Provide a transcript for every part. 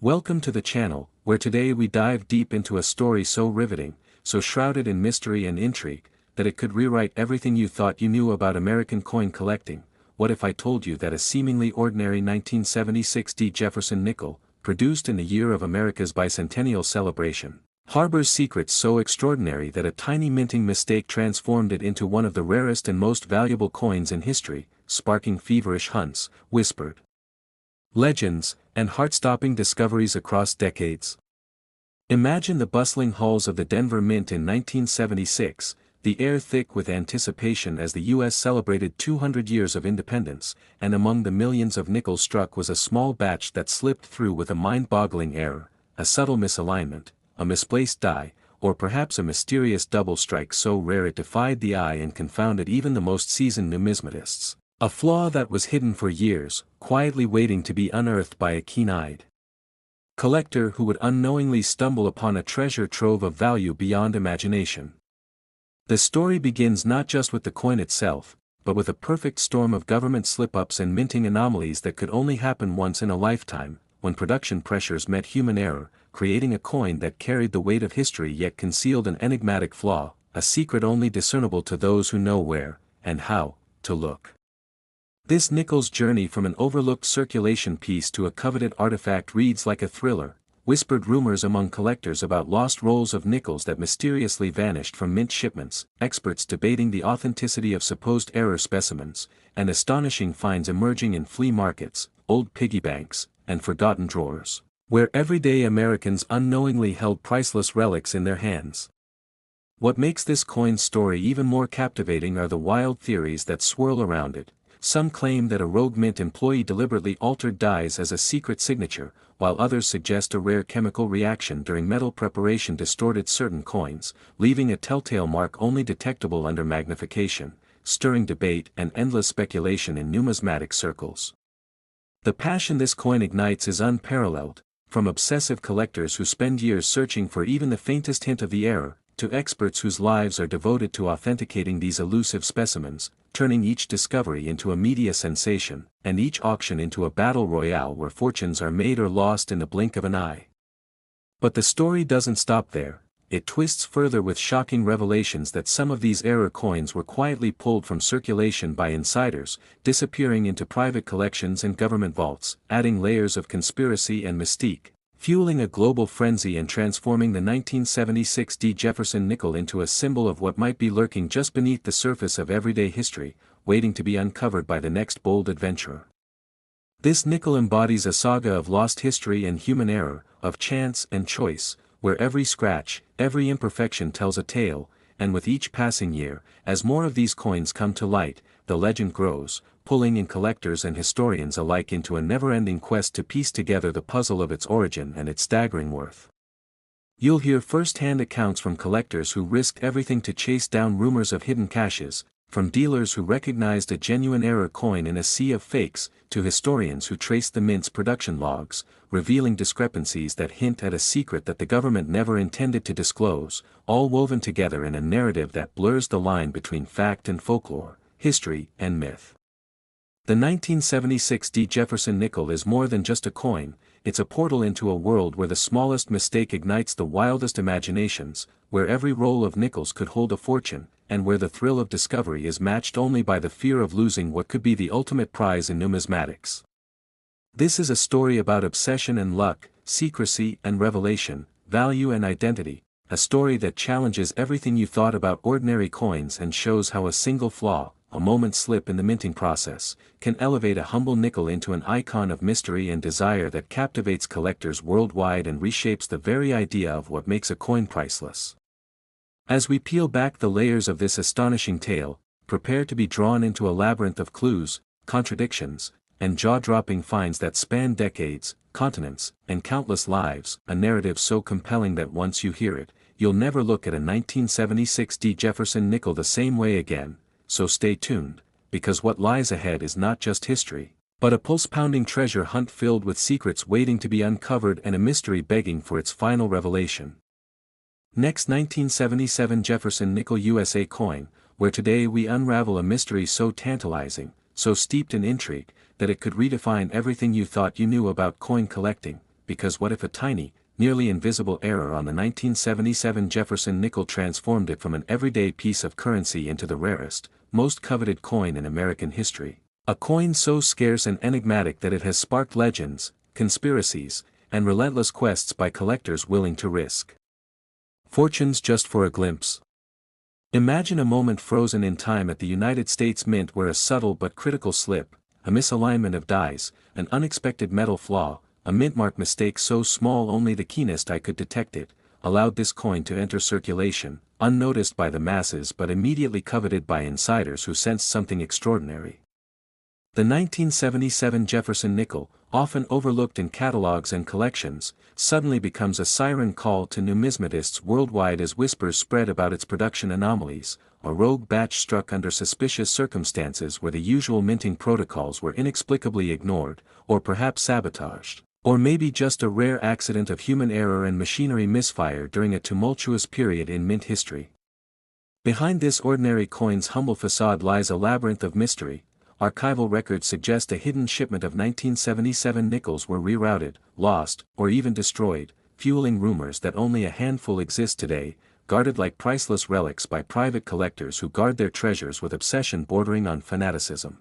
Welcome to the channel, where today we dive deep into a story so riveting, so shrouded in mystery and intrigue, that it could rewrite everything you thought you knew about American coin collecting. What if I told you that a seemingly ordinary 1976 D Jefferson Nickel, produced in the year of America's bicentennial celebration, harbors secrets so extraordinary that a tiny minting mistake transformed it into one of the rarest and most valuable coins in history, sparking feverish hunts, whispered legends, and heart-stopping discoveries across decades? Imagine the bustling halls of the Denver Mint in 1976, the air thick with anticipation as the U.S. celebrated 200 years of independence, and among the millions of nickels struck was a small batch that slipped through with a mind-boggling error, a subtle misalignment, a misplaced die, or perhaps a mysterious double strike so rare it defied the eye and confounded even the most seasoned numismatists. A flaw that was hidden for years, quietly waiting to be unearthed by a keen-eyed collector who would unknowingly stumble upon a treasure trove of value beyond imagination. The story begins not just with the coin itself, but with a perfect storm of government slip-ups and minting anomalies that could only happen once in a lifetime, when production pressures met human error, creating a coin that carried the weight of history yet concealed an enigmatic flaw, a secret only discernible to those who know where, and how, to look. This nickel's journey from an overlooked circulation piece to a coveted artifact reads like a thriller, whispered rumors among collectors about lost rolls of nickels that mysteriously vanished from mint shipments, experts debating the authenticity of supposed error specimens, and astonishing finds emerging in flea markets, old piggy banks, and forgotten drawers, where everyday Americans unknowingly held priceless relics in their hands. What makes this coin's story even more captivating are the wild theories that swirl around it. Some claim that a rogue mint employee deliberately altered dies as a secret signature, while others suggest a rare chemical reaction during metal preparation distorted certain coins, leaving a telltale mark only detectable under magnification, stirring debate and endless speculation in numismatic circles. The passion this coin ignites is unparalleled, from obsessive collectors who spend years searching for even the faintest hint of the error, to experts whose lives are devoted to authenticating these elusive specimens, turning each discovery into a media sensation, and each auction into a battle royale where fortunes are made or lost in the blink of an eye. But the story doesn't stop there. It twists further with shocking revelations that some of these error coins were quietly pulled from circulation by insiders, disappearing into private collections and government vaults, adding layers of conspiracy and mystique, fueling a global frenzy and transforming the 1976 D Jefferson Nickel into a symbol of what might be lurking just beneath the surface of everyday history, waiting to be uncovered by the next bold adventurer. This nickel embodies a saga of lost history and human error, of chance and choice, where every scratch, every imperfection tells a tale, and with each passing year, as more of these coins come to light, the legend grows, pulling in collectors and historians alike into a never-ending quest to piece together the puzzle of its origin and its staggering worth. You'll hear first-hand accounts from collectors who risked everything to chase down rumors of hidden caches, from dealers who recognized a genuine error coin in a sea of fakes, to historians who traced the mint's production logs, revealing discrepancies that hint at a secret that the government never intended to disclose, all woven together in a narrative that blurs the line between fact and folklore, history and myth. The 1976 D Jefferson Nickel is more than just a coin, it's a portal into a world where the smallest mistake ignites the wildest imaginations, where every roll of nickels could hold a fortune, and where the thrill of discovery is matched only by the fear of losing what could be the ultimate prize in numismatics. This is a story about obsession and luck, secrecy and revelation, value and identity, a story that challenges everything you thought about ordinary coins and shows how a single flaw, a moment's slip in the minting process, can elevate a humble nickel into an icon of mystery and desire that captivates collectors worldwide and reshapes the very idea of what makes a coin priceless. As we peel back the layers of this astonishing tale, prepare to be drawn into a labyrinth of clues, contradictions, and jaw-dropping finds that span decades, continents, and countless lives, a narrative so compelling that once you hear it, you'll never look at a 1976 D Jefferson Nickel the same way again. So stay tuned, because what lies ahead is not just history, but a pulse-pounding treasure hunt filled with secrets waiting to be uncovered and a mystery begging for its final revelation. Next, 1977 Jefferson Nickel USA coin, where today we unravel a mystery so tantalizing, so steeped in intrigue, that it could redefine everything you thought you knew about coin collecting. because what if a tiny, nearly invisible error on the 1977 Jefferson nickel transformed it from an everyday piece of currency into the rarest, most coveted coin in American history? A coin so scarce and enigmatic that it has sparked legends, conspiracies, and relentless quests by collectors willing to risk fortunes just for a glimpse. Imagine a moment frozen in time at the United States Mint where a subtle but critical slip, a misalignment of dies, an unexpected metal flaw, a mint-mark mistake so small only the keenest eye could detect it, allowed this coin to enter circulation, unnoticed by the masses but immediately coveted by insiders who sensed something extraordinary. The 1977 Jefferson nickel, often overlooked in catalogs and collections, suddenly becomes a siren call to numismatists worldwide as whispers spread about its production anomalies, a rogue batch struck under suspicious circumstances where the usual minting protocols were inexplicably ignored, or perhaps sabotaged, or maybe just a rare accident of human error and machinery misfire during a tumultuous period in mint history. Behind this ordinary coin's humble facade lies a labyrinth of mystery. Archival records suggest a hidden shipment of 1977 nickels were rerouted, lost, or even destroyed, fueling rumors that only a handful exist today, guarded like priceless relics by private collectors who guard their treasures with obsession bordering on fanaticism.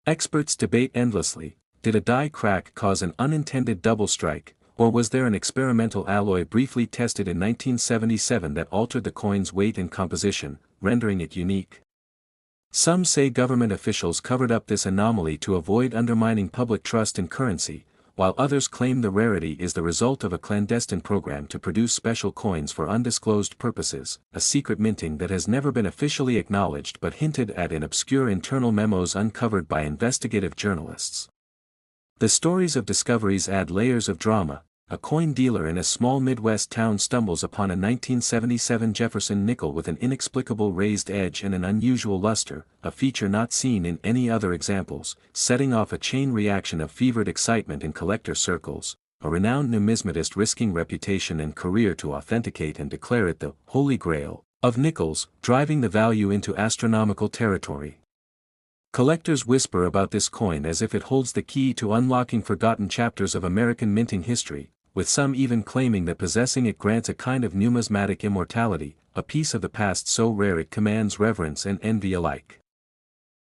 Experts debate endlessly, did a die crack cause an unintended double strike, or was there an experimental alloy briefly tested in 1977 that altered the coin's weight and composition, rendering it unique? Some say government officials covered up this anomaly to avoid undermining public trust in currency, while others claim the rarity is the result of a clandestine program to produce special coins for undisclosed purposes, a secret minting that has never been officially acknowledged but hinted at in obscure internal memos uncovered by investigative journalists. The stories of discoveries add layers of drama. A coin dealer in a small Midwest town stumbles upon a 1977 Jefferson nickel with an inexplicable raised edge and an unusual luster, a feature not seen in any other examples, setting off a chain reaction of fevered excitement in collector circles, a renowned numismatist risking reputation and career to authenticate and declare it the Holy Grail of nickels, driving the value into astronomical territory. Collectors whisper about this coin as if it holds the key to unlocking forgotten chapters of American minting history, with some even claiming that possessing it grants a kind of numismatic immortality, a piece of the past so rare it commands reverence and envy alike.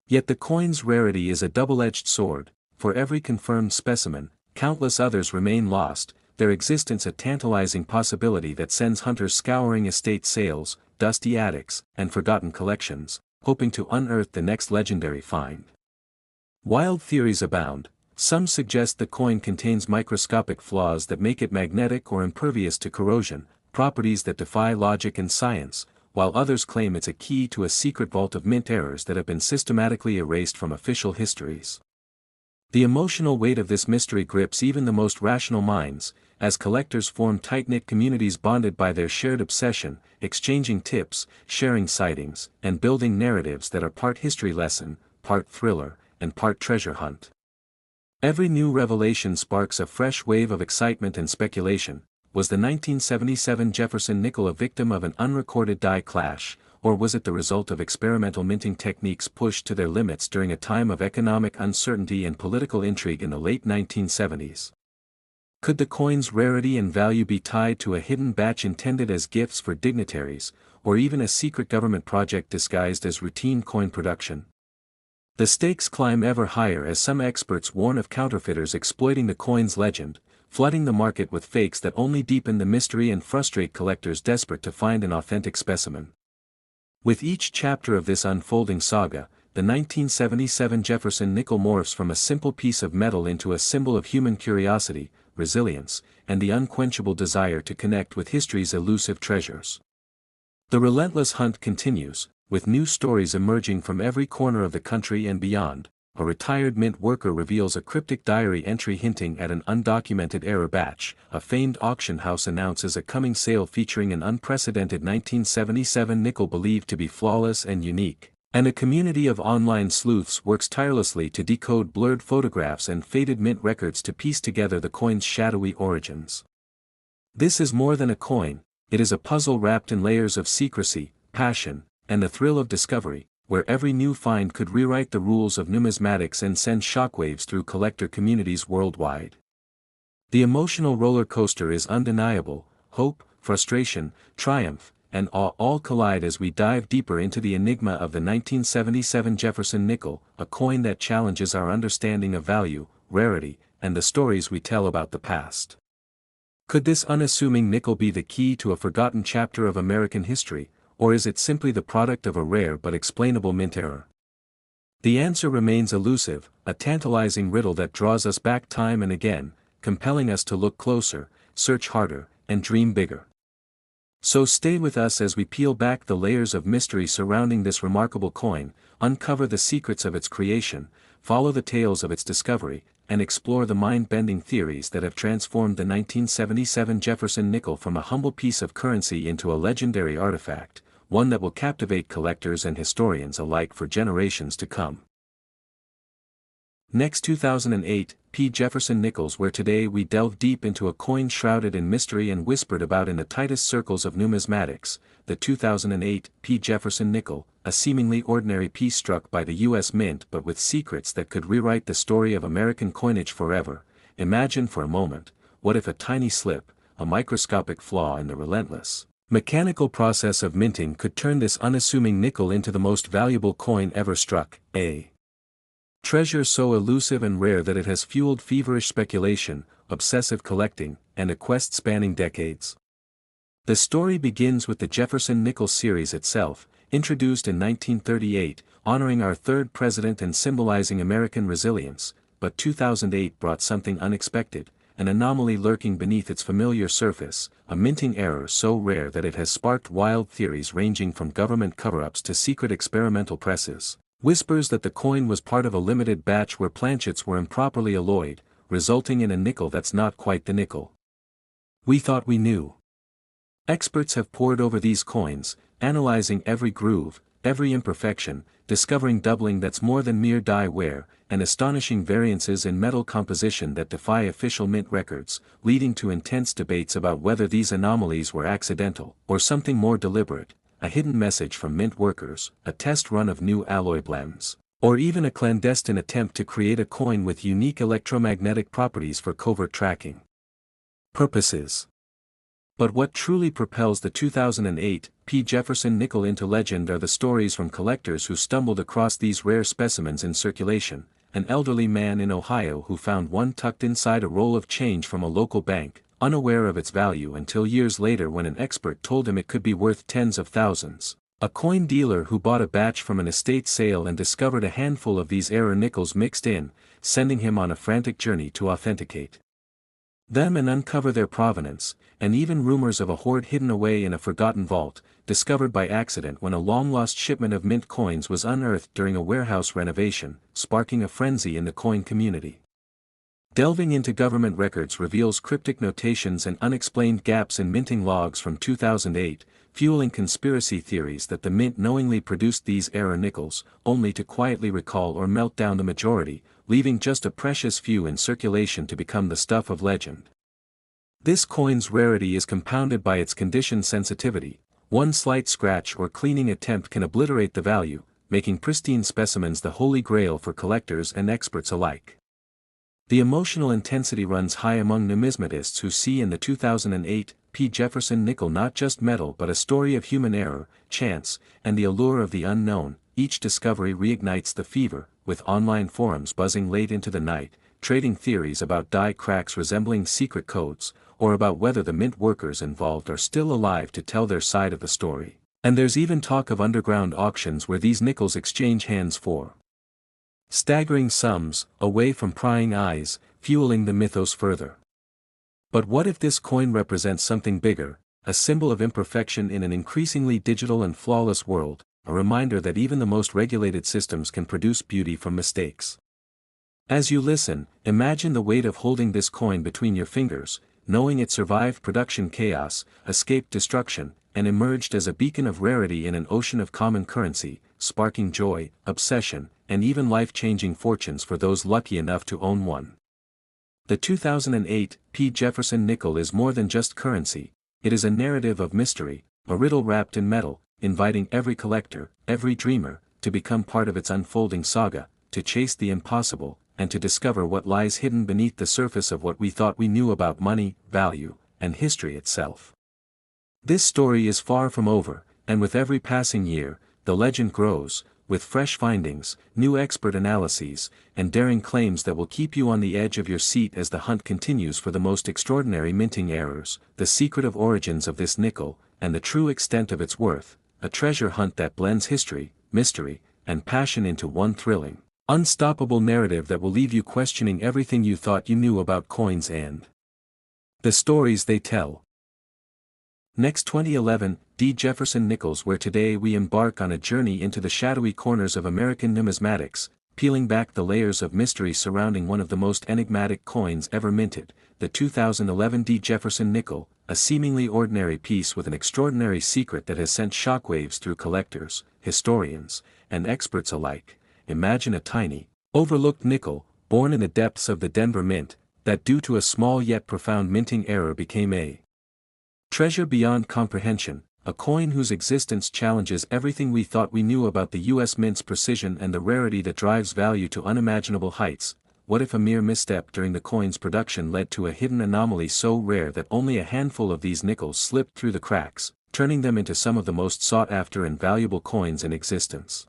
Yet the coin's rarity is a double-edged sword. For every confirmed specimen, countless others remain lost, their existence a tantalizing possibility that sends hunters scouring estate sales, dusty attics, and forgotten collections, hoping to unearth the next legendary find. Wild theories abound. Some suggest the coin contains microscopic flaws that make it magnetic or impervious to corrosion, properties that defy logic and science, while others claim it's a key to a secret vault of mint errors that have been systematically erased from official histories. The emotional weight of this mystery grips even the most rational minds, as collectors form tight-knit communities bonded by their shared obsession, exchanging tips, sharing sightings, and building narratives that are part history lesson, part thriller, and part treasure hunt. Every new revelation sparks a fresh wave of excitement and speculation. Was the 1977 Jefferson nickel a victim of an unrecorded die clash, or was it the result of experimental minting techniques pushed to their limits during a time of economic uncertainty and political intrigue in the late 1970s? Could the coin's rarity and value be tied to a hidden batch intended as gifts for dignitaries, or even a secret government project disguised as routine coin production? The stakes climb ever higher as some experts warn of counterfeiters exploiting the coin's legend, flooding the market with fakes that only deepen the mystery and frustrate collectors desperate to find an authentic specimen. With each chapter of this unfolding saga, the 1977 Jefferson nickel morphs from a simple piece of metal into a symbol of human curiosity, resilience, and the unquenchable desire to connect with history's elusive treasures. The relentless hunt continues, with new stories emerging from every corner of the country and beyond. A retired mint worker reveals a cryptic diary entry hinting at an undocumented error batch, a famed auction house announces a coming sale featuring an unprecedented 1977 nickel believed to be flawless and unique, and a community of online sleuths works tirelessly to decode blurred photographs and faded mint records to piece together the coin's shadowy origins. This is more than a coin, it is a puzzle wrapped in layers of secrecy, passion, and the thrill of discovery, where every new find could rewrite the rules of numismatics and send shockwaves through collector communities worldwide. The emotional roller coaster is undeniable. Hope, frustration, triumph, and awe all collide as we dive deeper into the enigma of the 1977 Jefferson Nickel, a coin that challenges our understanding of value, rarity, and the stories we tell about the past. Could this unassuming nickel be the key to a forgotten chapter of American history, or is it simply the product of a rare but explainable mint error? The answer remains elusive, a tantalizing riddle that draws us back time and again, compelling us to look closer, search harder, and dream bigger. So stay with us as we peel back the layers of mystery surrounding this remarkable coin, uncover the secrets of its creation, follow the tales of its discovery, and explore the mind-bending theories that have transformed the 1977 Jefferson Nickel from a humble piece of currency into a legendary artifact, one that will captivate collectors and historians alike for generations to come. Next, 2008, P. Jefferson Nickels, where today we delve deep into a coin shrouded in mystery and whispered about in the tightest circles of numismatics, the 2008 P. Jefferson Nickel, a seemingly ordinary piece struck by the U.S. Mint but with secrets that could rewrite the story of American coinage forever. Imagine for a moment, what if a tiny slip, a microscopic flaw in the relentless, mechanical process of minting could turn this unassuming nickel into the most valuable coin ever struck, a treasure so elusive and rare that it has fueled feverish speculation, obsessive collecting, and a quest spanning decades. The story begins with the Jefferson Nickel series itself, introduced in 1938, honoring our third president and symbolizing American resilience, but 2008 brought something unexpected, an anomaly lurking beneath its familiar surface, a minting error so rare that it has sparked wild theories ranging from government cover-ups to secret experimental presses. Whispers that the coin was part of a limited batch where planchets were improperly alloyed, resulting in a nickel that's not quite the nickel we thought we knew. Experts have pored over these coins, analyzing every groove, every imperfection, discovering doubling that's more than mere die wear, and astonishing variances in metal composition that defy official mint records, leading to intense debates about whether these anomalies were accidental or something more deliberate. A hidden message from mint workers, a test run of new alloy blends, or even a clandestine attempt to create a coin with unique electromagnetic properties for covert tracking purposes. But what truly propels the 2008 P. Jefferson Nickel into legend are the stories from collectors who stumbled across these rare specimens in circulation. An elderly man in Ohio who found one tucked inside a roll of change from a local bank, unaware of its value until years later when an expert told him it could be worth tens of thousands. A coin dealer who bought a batch from an estate sale and discovered a handful of these error nickels mixed in, sending him on a frantic journey to authenticate them and uncover their provenance, and even rumors of a hoard hidden away in a forgotten vault, discovered by accident when a long-lost shipment of mint coins was unearthed during a warehouse renovation, sparking a frenzy in the coin community. Delving into government records reveals cryptic notations and unexplained gaps in minting logs from 2008, fueling conspiracy theories that the mint knowingly produced these error nickels, only to quietly recall or melt down the majority, leaving just a precious few in circulation to become the stuff of legend. This coin's rarity is compounded by its condition sensitivity. One slight scratch or cleaning attempt can obliterate the value, making pristine specimens the holy grail for collectors and experts alike. The emotional intensity runs high among numismatists who see in the 2008 P. Jefferson Nickel not just metal but a story of human error, chance, and the allure of the unknown. Each discovery reignites the fever, with online forums buzzing late into the night, trading theories about die cracks resembling secret codes, or about whether the mint workers involved are still alive to tell their side of the story. And there's even talk of underground auctions where these nickels exchange hands for staggering sums, away from prying eyes, fueling the mythos further. But what if this coin represents something bigger, a symbol of imperfection in an increasingly digital and flawless world, a reminder that even the most regulated systems can produce beauty from mistakes? As you listen, imagine the weight of holding this coin between your fingers, knowing it survived production chaos, escaped destruction, and emerged as a beacon of rarity in an ocean of common currency, sparking joy, obsession, and even life-changing fortunes for those lucky enough to own one. The 2008 P. Jefferson Nickel is more than just currency, it is a narrative of mystery, a riddle wrapped in metal, inviting every collector, every dreamer, to become part of its unfolding saga, to chase the impossible, and to discover what lies hidden beneath the surface of what we thought we knew about money, value, and history itself. This story is far from over, and with every passing year, the legend grows, with fresh findings, new expert analyses, and daring claims that will keep you on the edge of your seat as the hunt continues for the most extraordinary minting errors, the secretive origins of this nickel, and the true extent of its worth, a treasure hunt that blends history, mystery, and passion into one thrilling, unstoppable narrative that will leave you questioning everything you thought you knew about coins and the stories they tell. Next 2011, D Jefferson Nickels, where today we embark on a journey into the shadowy corners of American numismatics, peeling back the layers of mystery surrounding one of the most enigmatic coins ever minted, the 2011 D Jefferson Nickel, a seemingly ordinary piece with an extraordinary secret that has sent shockwaves through collectors, historians, and experts alike. Imagine a tiny, overlooked nickel, born in the depths of the Denver Mint, that due to a small yet profound minting error became a treasure beyond comprehension, a coin whose existence challenges everything we thought we knew about the U.S. Mint's precision and the rarity that drives value to unimaginable heights. What if a mere misstep during the coin's production led to a hidden anomaly so rare that only a handful of these nickels slipped through the cracks, turning them into some of the most sought-after and valuable coins in existence?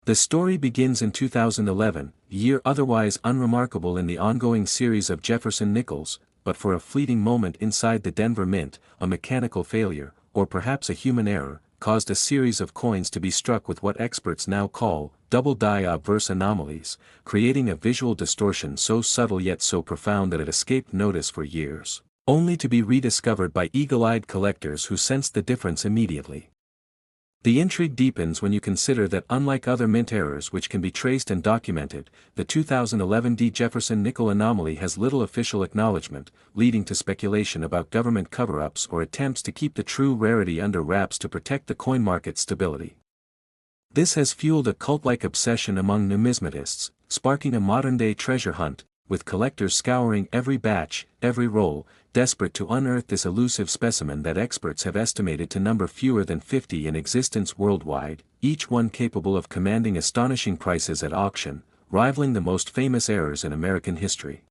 The story begins in 2011, a year otherwise unremarkable in the ongoing series of Jefferson Nickels, but for a fleeting moment inside the Denver Mint, a mechanical failure, or perhaps a human error, caused a series of coins to be struck with what experts now call double-die obverse anomalies, creating a visual distortion so subtle yet so profound that it escaped notice for years, only to be rediscovered by eagle-eyed collectors who sensed the difference immediately. The intrigue deepens when you consider that unlike other mint errors which can be traced and documented, the 2011 D Jefferson Nickel anomaly has little official acknowledgement, leading to speculation about government cover-ups or attempts to keep the true rarity under wraps to protect the coin market's stability. This has fueled a cult-like obsession among numismatists, sparking a modern-day treasure hunt, with collectors scouring every batch, every roll, desperate to unearth this elusive specimen that experts have estimated to number fewer than 50 in existence worldwide, each one capable of commanding astonishing prices at auction, rivaling the most famous errors in American history.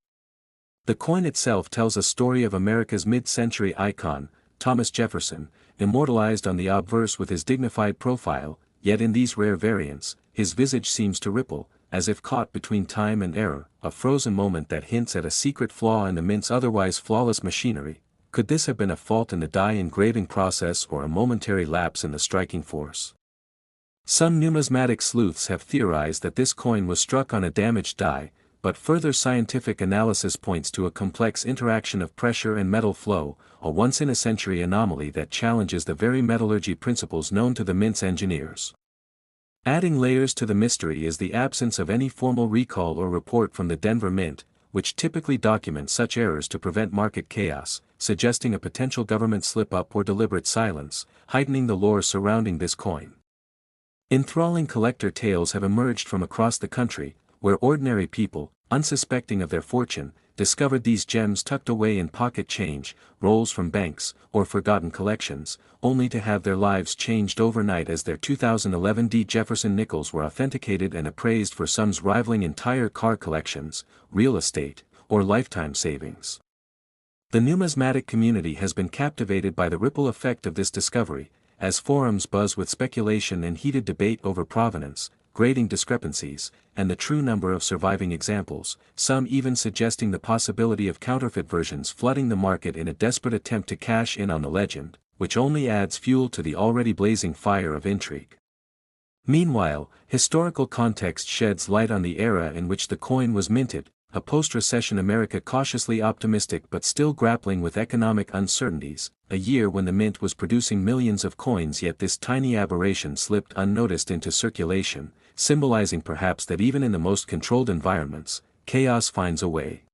The coin itself tells a story of America's mid-century icon, Thomas Jefferson, immortalized on the obverse with his dignified profile, yet in these rare variants, his visage seems to ripple, as if caught between time and error, a frozen moment that hints at a secret flaw in the mint's otherwise flawless machinery. Could this have been a fault in the die engraving process or a momentary lapse in the striking force? Some numismatic sleuths have theorized that this coin was struck on a damaged die, but further scientific analysis points to a complex interaction of pressure and metal flow, a once-in-a-century anomaly that challenges the very metallurgy principles known to the mint's engineers. Adding layers to the mystery is the absence of any formal recall or report from the Denver Mint, which typically documents such errors to prevent market chaos, suggesting a potential government slip-up or deliberate silence, heightening the lore surrounding this coin. Enthralling collector tales have emerged from across the country, where ordinary people, unsuspecting of their fortune, discovered these gems tucked away in pocket change, rolls from banks, or forgotten collections, only to have their lives changed overnight as their 2011 D Jefferson Nickels were authenticated and appraised for sums rivaling entire car collections, real estate, or lifetime savings. The numismatic community has been captivated by the ripple effect of this discovery, as forums buzz with speculation and heated debate over provenance, grading discrepancies, and the true number of surviving examples, some even suggesting the possibility of counterfeit versions flooding the market in a desperate attempt to cash in on the legend, which only adds fuel to the already blazing fire of intrigue. Meanwhile, historical context sheds light on the era in which the coin was minted, a post-recession America cautiously optimistic but still grappling with economic uncertainties, a year when the mint was producing millions of coins, yet this tiny aberration slipped unnoticed into circulation, symbolizing perhaps that even in the most controlled environments, chaos finds a way.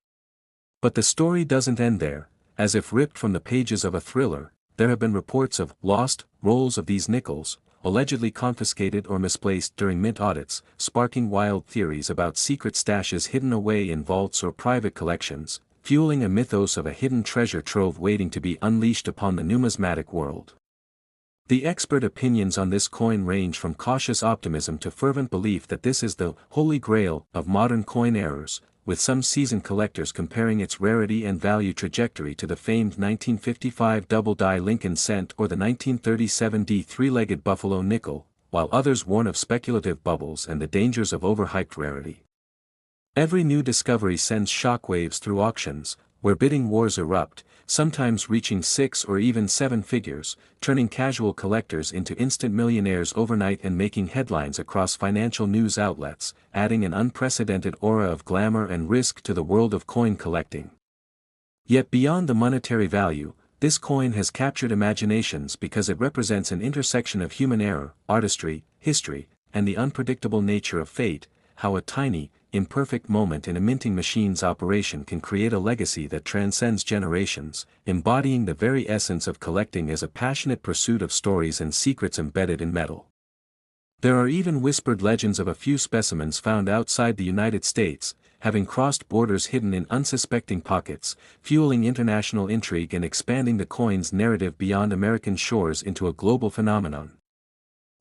But the story doesn't end there. As if ripped from the pages of a thriller, there have been reports of lost rolls of these nickels, allegedly confiscated or misplaced during mint audits, sparking wild theories about secret stashes hidden away in vaults or private collections, fueling a mythos of a hidden treasure trove waiting to be unleashed upon the numismatic world. The expert opinions on this coin range from cautious optimism to fervent belief that this is the holy grail of modern coin errors, with some seasoned collectors comparing its rarity and value trajectory to the famed 1955 double-die Lincoln cent or the 1937 D three-legged Buffalo nickel, while others warn of speculative bubbles and the dangers of overhyped rarity. Every new discovery sends shockwaves through auctions, where bidding wars erupt, sometimes reaching 6 or even 7 figures, turning casual collectors into instant millionaires overnight and making headlines across financial news outlets, adding an unprecedented aura of glamour and risk to the world of coin collecting. Yet beyond the monetary value, this coin has captured imaginations because it represents an intersection of human error, artistry, history, and the unpredictable nature of fate, how a tiny, imperfect moment in a minting machine's operation can create a legacy that transcends generations, embodying the very essence of collecting as a passionate pursuit of stories and secrets embedded in metal. There are even whispered legends of a few specimens found outside the United States, having crossed borders hidden in unsuspecting pockets, fueling international intrigue and expanding the coin's narrative beyond American shores into a global phenomenon.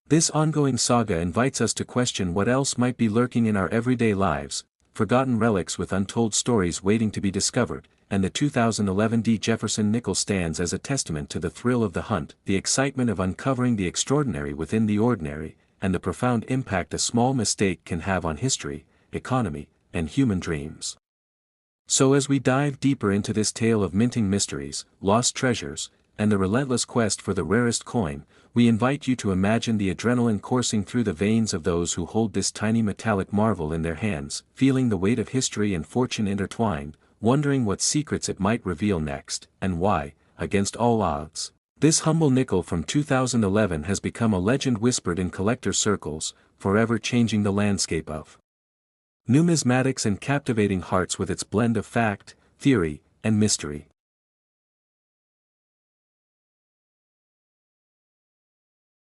This ongoing saga invites us to question what else might be lurking in our everyday lives, forgotten relics with untold stories waiting to be discovered, and the 2011 D Jefferson Nickel stands as a testament to the thrill of the hunt, the excitement of uncovering the extraordinary within the ordinary, and the profound impact a small mistake can have on history, economy, and human dreams. So as we dive deeper into this tale of minting mysteries, lost treasures, and the relentless quest for the rarest coin, we invite you to imagine the adrenaline coursing through the veins of those who hold this tiny metallic marvel in their hands, feeling the weight of history and fortune intertwined, wondering what secrets it might reveal next, and why, against all odds, this humble nickel from 2011 has become a legend whispered in collector circles, forever changing the landscape of numismatics and captivating hearts with its blend of fact, theory, and mystery.